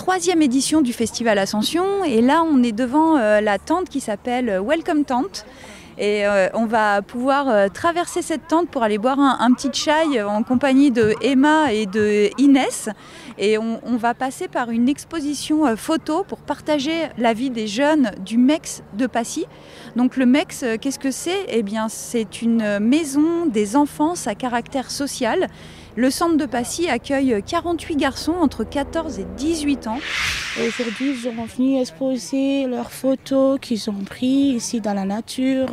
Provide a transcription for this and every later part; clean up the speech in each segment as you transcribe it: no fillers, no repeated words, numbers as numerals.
troisième édition du Festival Ascension et là on est devant la tente qui s'appelle Welcome Tent. Et on va pouvoir traverser cette tente pour aller boire un petit chai en compagnie de Emma et de Inès. Et on va passer par une exposition photo pour partager la vie des jeunes du MEX de Passy. Donc le MEX, qu'est-ce que c'est ? Eh bien, c'est une maison des enfances à caractère social. Le centre de Passy accueille 48 garçons entre 14 et 18 ans. Aujourd'hui, ils sont venus exposer leurs photos qu'ils ont prises ici dans la nature.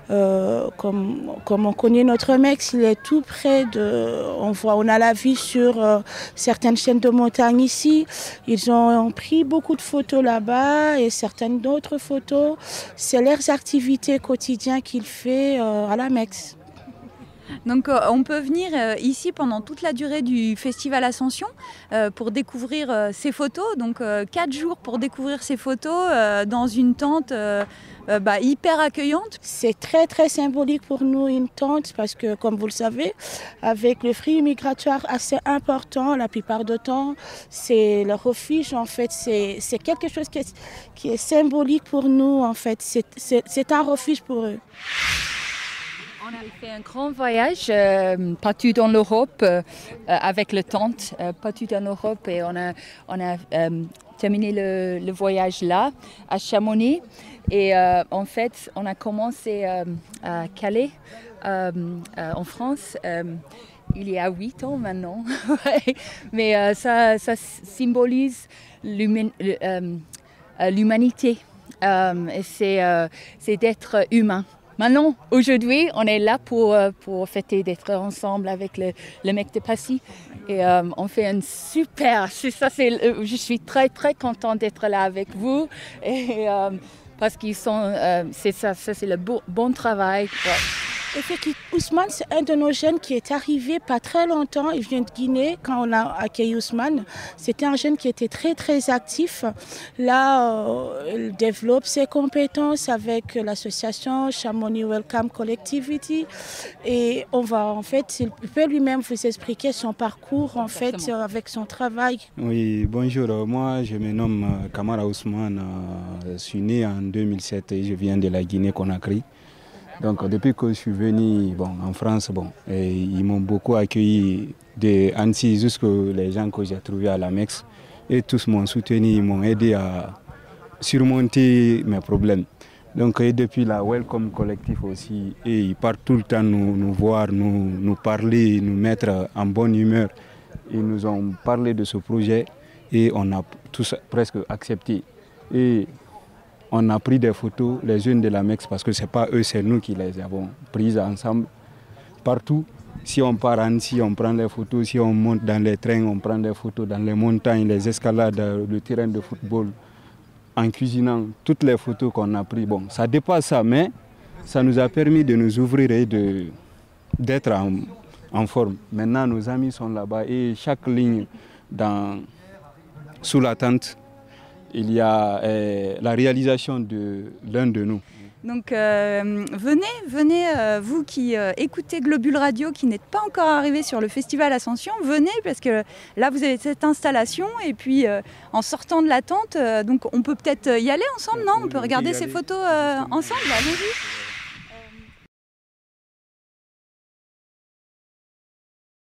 Comme on connaît notre MEX, il est tout près de... On a la vue sur certaines chaînes de montagne ici. Ils ont pris beaucoup de photos là-bas et certaines d'autres photos. C'est leurs activités quotidiennes qu'ils font à la MEX. Donc on peut venir ici pendant toute la durée du Festival Ascension pour découvrir ces photos. Donc 4 jours pour découvrir ces photos dans une tente hyper accueillante. C'est très très symbolique pour nous une tente parce que comme vous le savez, avec le flux migratoire assez important, la plupart du temps, c'est le refuge en fait, c'est quelque chose qui est symbolique pour nous en fait, c'est un refuge pour eux. On a fait un grand voyage partout dans l'Europe avec le tente, partout dans l'Europe et on a terminé le voyage là, à Chamonix. Et en fait, on a commencé à Calais, en France, il y a 8 ans maintenant. Mais ça symbolise l'humanité et c'est d'être humain. Maintenant, aujourd'hui, on est là pour fêter d'être ensemble avec le MEX de Passy et on fait un super. Je suis très très contente d'être là avec vous et parce qu'ils sont, c'est le bon travail. Ouais. Effectivement, Ousmane, c'est un de nos jeunes qui est arrivé pas très longtemps. Il vient de Guinée quand on a accueilli Ousmane. C'était un jeune qui était très très actif. Là, il développe ses compétences avec l'association Chamonix Welcome Collectivity. Et on va en fait, il peut lui-même vous expliquer son parcours en fait avec son travail. Oui, bonjour. Moi, je me nomme Kamara Ousmane. Je suis né en 2007 et je viens de la Guinée-Conakry. Donc depuis que je suis venu en France, ils m'ont beaucoup accueilli de Annecy jusqu'à les gens que j'ai trouvés à la MEX. Et tous m'ont soutenu, ils m'ont aidé à surmonter mes problèmes. Donc et depuis la Welcome Collectif aussi, et ils partent tout le temps nous voir, nous parler, nous mettre en bonne humeur. Ils nous ont parlé de ce projet et on a tous presque accepté. Et on a pris des photos, les jeunes de la MEX, parce que ce n'est pas eux, c'est nous qui les avons prises ensemble. Partout, si on part à Annecy, on prend les photos. Si on monte dans les trains, on prend des photos dans les montagnes, les escalades, le terrain de football. En cuisinant, toutes les photos qu'on a prises, ça dépasse ça, mais ça nous a permis de nous ouvrir et d'être en forme. Maintenant, nos amis sont là-bas et chaque ligne sous la tente, il y a la réalisation de l'un de nous. Donc venez, vous qui écoutez Globule Radio, qui n'êtes pas encore arrivé sur le Festival Ascension, venez parce que là vous avez cette installation et puis en sortant de la tente, donc on peut peut-être y aller ensemble, non ? On peut regarder ces photos ensemble, allez-y.